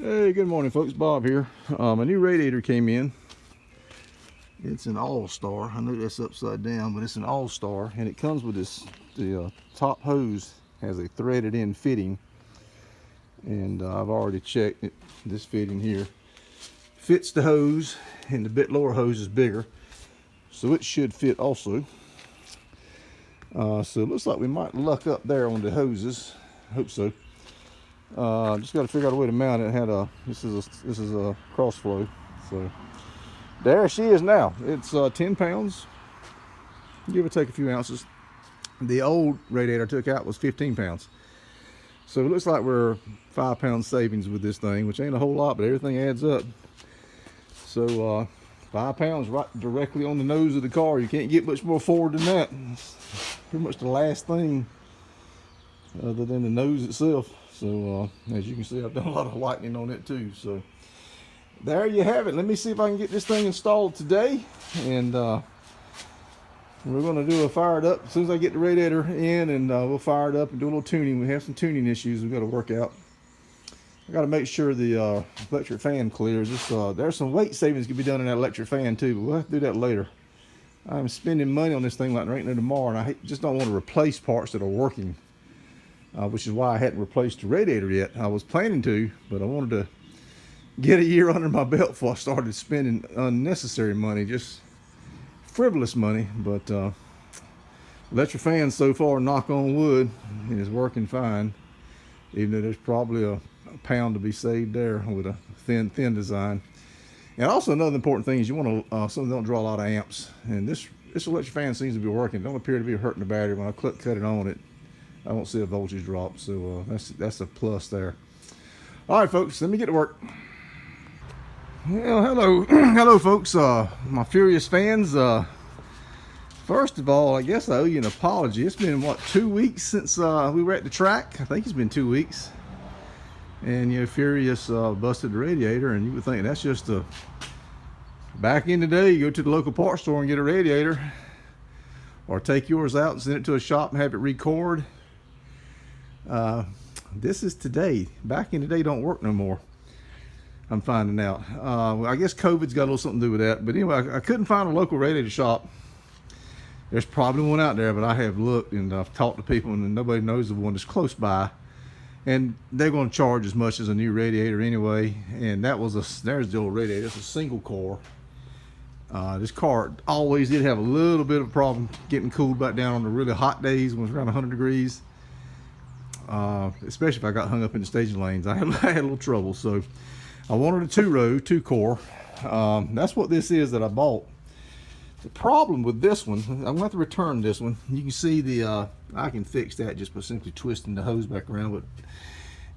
Hey, good morning folks, Bob here. A new radiator came in. It's an all-star. I know that's upside down, but it's an all-star, and it comes with the top hose has a threaded in fitting, and I've already checked it. This fitting here fits the hose, and the bit lower hose is bigger, so it should fit also. So it looks like we might luck up there on the hoses. Hope so. Just got to figure out a way to mount it. This is a cross flow, so there she is now. It's 10 pounds, give or take a few ounces. The old radiator I took out was 15 pounds, so it looks like we're 5 pounds savings with this thing, which ain't a whole lot, but everything adds up. So 5 pounds right directly on the nose of the car. You can't get much more forward than that. It's pretty much the last thing other than the nose itself. So as you can see, I've done a lot of lightning on it too. So there you have it. Let me see if I can get this thing installed today, and we're going to do a fire it up as soon as I get the radiator in, and we'll fire it up and do a little tuning. We have some tuning issues we've got to work out. I got to make sure the electric fan clears. There's some weight savings can be done in that electric fan too, but we'll have to do that later. I'm spending money on this thing like there ain't no tomorrow, and I just don't want to replace parts that are working. Which is why I hadn't replaced the radiator yet. I was planning to, but I wanted to get a year under my belt before I started spending unnecessary money, just frivolous money. But electric fan so far, knock on wood, is working fine, even though there's probably a pound to be saved there with a thin design. And also another important thing is you want to something that don't draw a lot of amps. And this electric fan seems to be working. It don't appear to be hurting the battery. When I cut it on it, I won't see a voltage drop, so that's a plus there. All right, folks, let me get to work. Well, hello, folks. My Furyious fans. First of all, I guess I owe you an apology. It's been what, 2 weeks since we were at the track. I think it's been 2 weeks. And Furyious busted the radiator, and you would think that's just back in the day. You go to the local parts store and get a radiator, or take yours out and send it to a shop and have it record. This is today. Back in the day don't work no more, I'm finding out. I guess COVID's got a little something to do with that. But anyway, I couldn't find a local radiator shop. There's probably one out there, but I have looked and I've talked to people, and nobody knows of one that's close by. And they're going to charge as much as a new radiator anyway. And there's the old radiator. It's a single core. This car always did have a little bit of a problem getting cooled back down on the really hot days when it was around 100 degrees. Especially if I got hung up in the staging lanes. I had a little trouble, so I wanted a two core. That's what this is that I bought. The problem with this one, I'm going to have to return this one. You can see I can fix that just by simply twisting the hose back around, but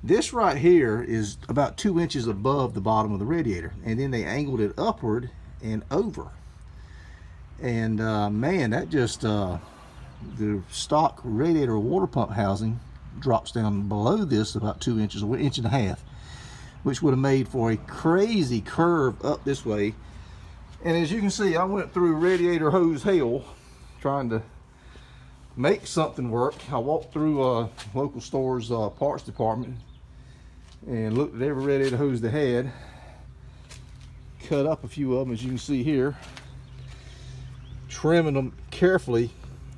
this right here is about 2 inches above the bottom of the radiator, and then they angled it upward and over. And man, that just the stock radiator water pump housing drops down below this about 2 inches, or 1.5 inches, which would have made for a crazy curve up this way. And as you can see, I went through radiator hose hell trying to make something work. I walked through local store's parts department and looked at every radiator hose they had, cut up a few of them, as you can see here, trimming them carefully,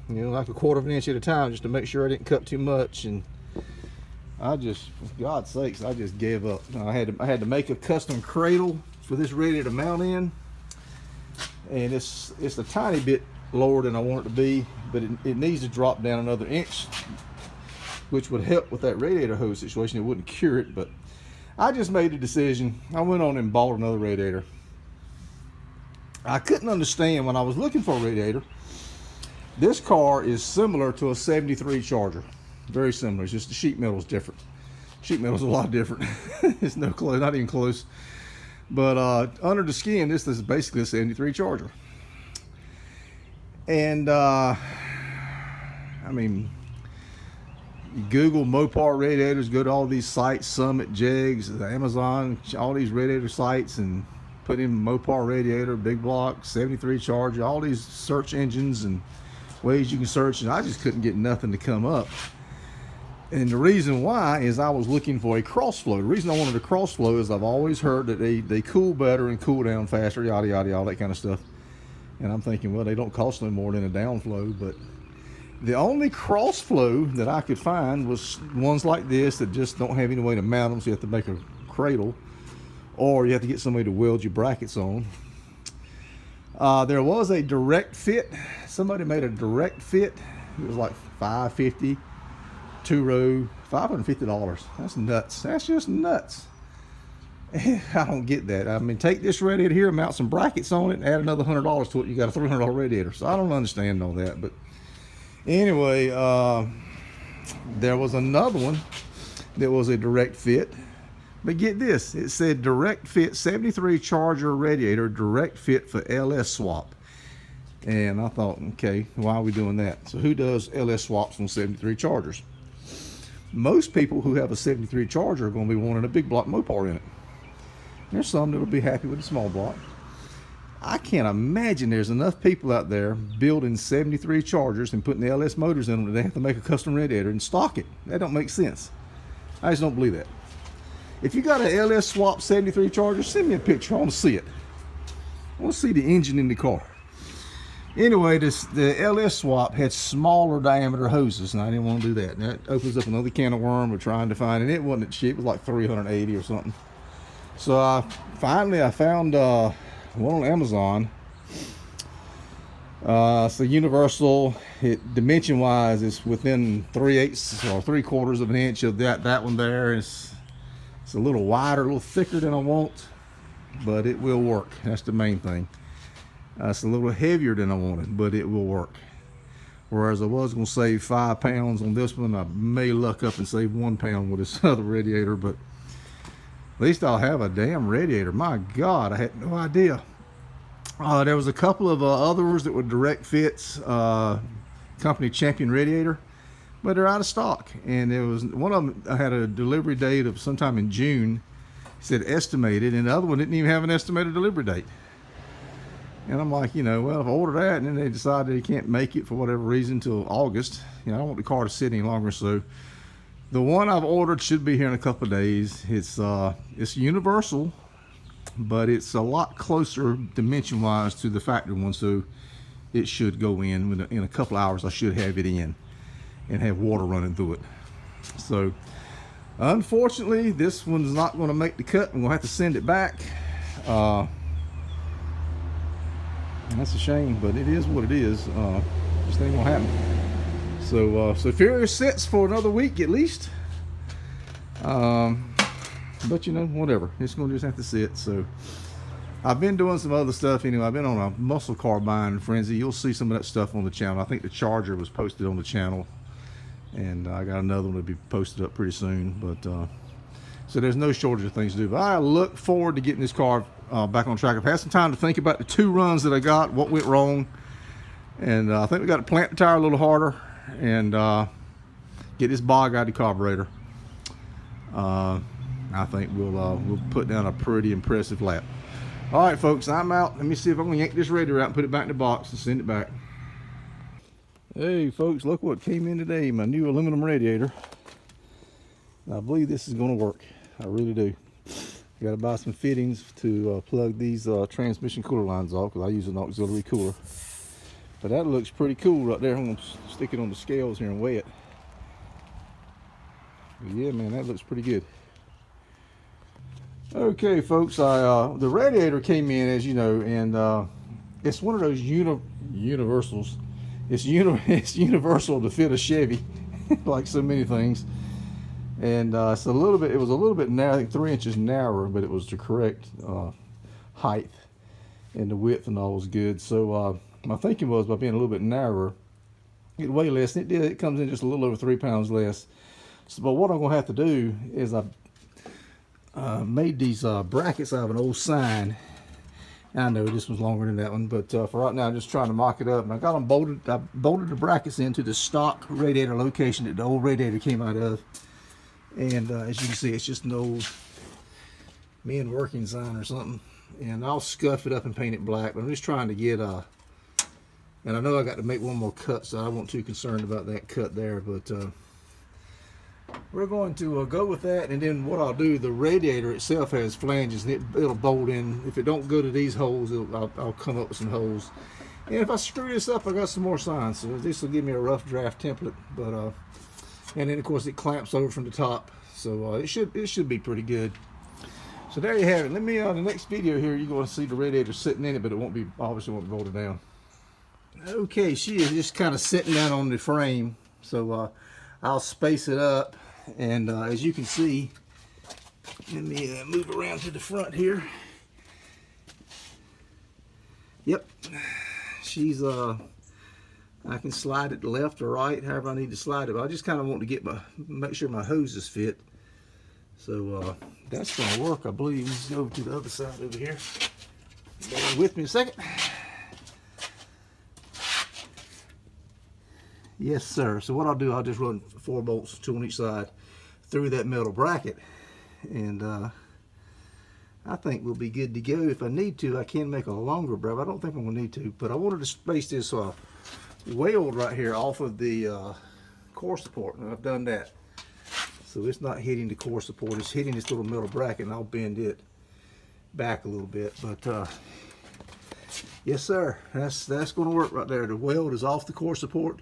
like 1/4 inch at a time, just to make sure I didn't cut too much. And for God's sakes, I just gave up. I had to make a custom cradle for this radiator to mount in, and it's a tiny bit lower than I want it to be, but it needs to drop down another inch, which would help with that radiator hose situation. It wouldn't cure it, but I just made a decision. I went on and bought another radiator. I couldn't understand when I was looking for a radiator. This car is similar to a 73 Charger. Very similar. It's just the sheet metal is different. Sheet metal is a lot different. It's no close, not even close. But under the skin, this is basically a 73 Charger. And I mean, you Google Mopar radiators, go to all these sites, Summit, Jegs, Amazon, all these radiator sites, and put in Mopar radiator, big block, 73 Charger, all these search engines and ways you can search, and I just couldn't get nothing to come up. And the reason why is I was looking for a cross flow. The reason I wanted a cross flow is I've always heard that they cool better and cool down faster, yada, yada, all that kind of stuff. And I'm thinking, well, they don't cost no more than a downflow. But the only cross flow that I could find was ones like this that just don't have any way to mount them, so you have to make a cradle, or you have to get somebody to weld your brackets on. There was a direct fit. Somebody made a direct fit. It was like $550, 2-row, $550. That's nuts. That's just nuts. I don't get that. I mean, take this radiator here, mount some brackets on it, and add another $100 to it. You got a $300 radiator. So I don't understand all that. But anyway, there was another one that was a direct fit. But get this, it said direct fit 73 Charger radiator, direct fit for LS swap. And I thought, okay, why are we doing that? So who does LS swaps on 73 Chargers? Most people who have a 73 Charger are going to be wanting a big block Mopar in it. There's some that will be happy with a small block. I can't imagine there's enough people out there building 73 Chargers and putting the LS motors in them that they have to make a custom radiator and stock it. That don't make sense. I just don't believe that. If you got an LS swap 73 Charger, send me a picture. I want to see it. I want to see the engine in the car. Anyway, the LS swap had smaller diameter hoses, and I didn't want to do that. And that opens up another can of worm. We're trying to find, and it wasn't cheap. It was like $380 or something. So finally I found one on Amazon. It's a universal. Dimension wise, it's within 3/8 or 3/4 of an inch of that one there. It's a little wider, a little thicker than I want, but it will work. That's the main thing. It's a little heavier than I wanted, but it will work. Whereas I was going to save 5 pounds on this one, I may luck up and save 1 pound with this other radiator, but at least I'll have a damn radiator. My God, I had no idea. There was a couple of others that were direct fits, company Champion radiator, but they're out of stock. And there was one of them, I had a delivery date of sometime in June. It said estimated, and the other one didn't even have an estimated delivery date. And I'm like, well, if I order that and then they decide they can't make it for whatever reason till August, I don't want the car to sit any longer. So the one I've ordered should be here in a couple of days. It's universal, but it's a lot closer dimension wise to the factory one, so it should go in a couple of hours. I should have it in and have water running through it. So unfortunately, this one's not going to make the cut. I'm going to have to send it back. That's a shame, but it is what it is. Just ain't gonna happen. So Furyious sits for another week at least. But whatever. It's gonna just have to sit. So I've been doing some other stuff anyway. I've been on a muscle car buying frenzy. You'll see some of that stuff on the channel. I think the Charger was posted on the channel, and I got another one to be posted up pretty soon. But so there's no shortage of things to do. But I look forward to getting this car back on track. I've had some time to think about the 2 runs that I got, what went wrong, and I think we got to plant the tire a little harder and get this bog out of the carburetor. I think we'll put down a pretty impressive lap. All right, folks, I'm out. Let me see if I can yank this radiator out and put it back in the box and send it back. Hey, folks, look what came in today. My new aluminum radiator. I believe this is going to work. I really do. Got to buy some fittings to plug these transmission cooler lines off, because I use an auxiliary cooler. But that looks pretty cool right there. I'm going to stick it on the scales here and weigh it. But yeah, man, that looks pretty good. Okay, folks, the radiator came in, as you know, and it's one of those universals. It's universal to fit a Chevy, like so many things. And it was a little bit narrow, I think 3 inches narrower, but it was the correct height, and the width and all was good. So my thinking was, by being a little bit narrower, it'd weigh less. And it comes in just a little over 3 pounds less. So, but what I'm gonna have to do is I made these brackets out of an old sign. I know this one's longer than that one, but for right now I'm just trying to mock it up. And I got them bolted. I bolted the brackets into the stock radiator location that the old radiator came out of. And as you can see, it's just an old men working sign or something. And I'll scuff it up and paint it black. But I'm just trying to get and I know I got to make one more cut, so I wasn't too concerned about that cut there. But we're going to go with that, and then what I'll do, the radiator itself has flanges, and it'll bolt in. If it don't go to these holes, I'll come up with some holes. And if I screw this up, I got some more signs, so this will give me a rough draft template. But and then of course it clamps over from the top, so it should be pretty good. So there you have it. Let me on the next video here, you're going to see the radiator sitting in it, but it won't be, obviously won't be bolted down. Okay, she is just kind of sitting down on the frame, so I'll space it up, and as you can see, let me move around to the front here. Yep, she's I can slide it left or right, however I need to slide it. But I just kind of want to get make sure my hoses fit. So that's going to work, I believe. Let's go over to the other side over here. Bear with me a second. Yes, sir. So what I'll do, I'll just run 4 bolts, 2 on each side, through that metal bracket, and I think we'll be good to go. If I need to, I can make a longer bracket. I don't think I'm gonna need to, but I wanted to space this weld right here off of the core support, and I've done that. So it's not hitting the core support, it's hitting this little metal bracket, and I'll bend it back a little bit. But yes, sir, that's gonna work right there. The weld is off the core support,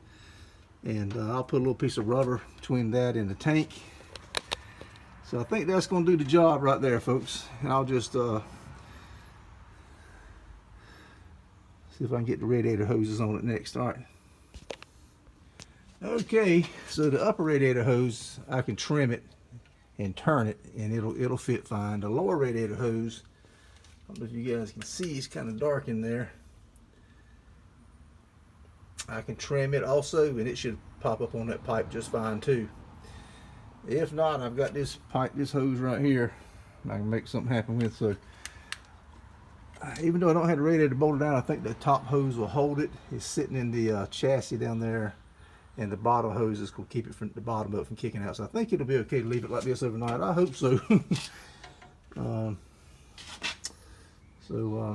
and I'll put a little piece of rubber between that and the tank. So I think that's going to do the job right there, folks. And I'll just see if I can get the radiator hoses on it next. All right. Okay, so the upper radiator hose, I can trim it and turn it, and it'll fit fine. The lower radiator hose, I don't know if you guys can see, it's kind of dark in there. I can trim it also, and it should pop up on that pipe just fine too. If not, I've got this pipe, this hose right here, I can make something happen with. So even though I don't have the radiator bolted down, I think the top hose will hold it. It's sitting in the chassis down there, and the bottom hose is going to keep it from the bottom up from kicking out. So I think it'll be okay to leave it like this overnight. I hope so.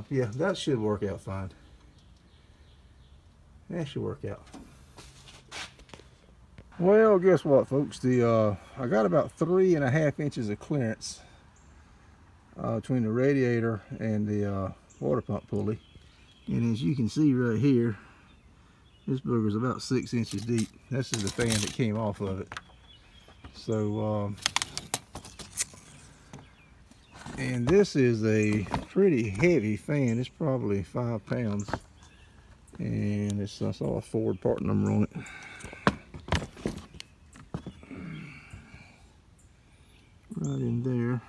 Yeah, that should work out fine. That should work out. Well, guess what, folks? I got about 3.5 inches of clearance between the radiator and the water pump pulley, and as you can see right here, this booger's about 6 inches deep. This is the fan that came off of it. So, and this is a pretty heavy fan. It's probably 5 pounds. And I saw a Ford part number on it. Right in there.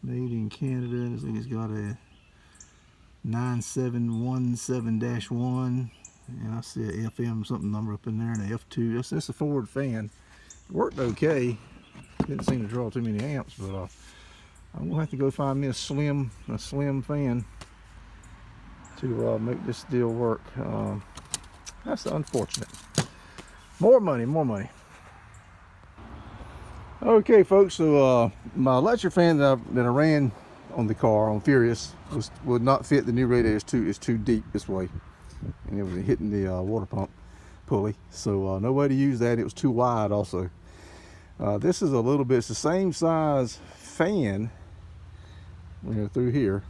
Made in Canada. I think it's got a 9717-1, and I see a FM something number up in there, and a F2. That's a Ford fan. It worked okay. Didn't seem to draw too many amps, but I'm gonna have to go find me a slim fan to make this deal work. That's unfortunate. More money. Okay, folks, so my electric fan that I ran on the car on Furyious would not fit the new radiator. It's too deep this way, and it was hitting the water pump pulley, so no way to use that. It was too wide also. This is a little bit, it's the same size fan, through here.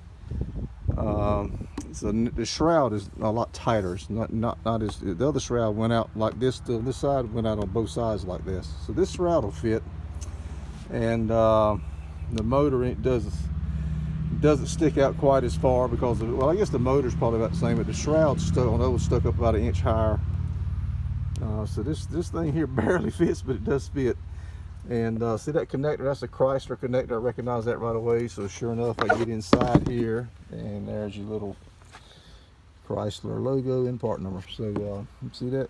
So the shroud is a lot tighter. It's not as, the other shroud went out like this. This side went out on both sides like this. So this shroud will fit, and the motor, it doesn't stick out quite as far because of, well, I guess the motor's probably about the same, but the shroud's stuck up about 1 inch higher. So this thing here barely fits, but it does fit. And see that connector? That's a Chrysler connector. I recognize that right away. So sure enough, I get inside here, and there's your little Chrysler logo and part number. So see that?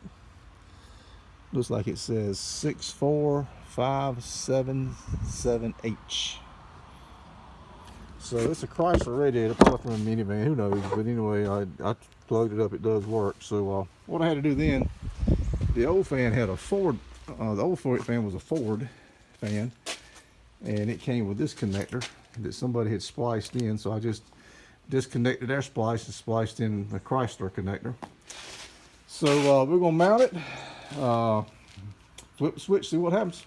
Looks like it says 64577H. So it's a Chrysler radiator, probably from a minivan, who knows? But anyway, I plugged it up. It does work. So what I had to do then, the old fan had a Ford. The old fan was a Ford fan, and it came with this connector that somebody had spliced in. So I just disconnected their splice and spliced in the Chrysler connector. So we're gonna mount it, flip the switch, see what happens.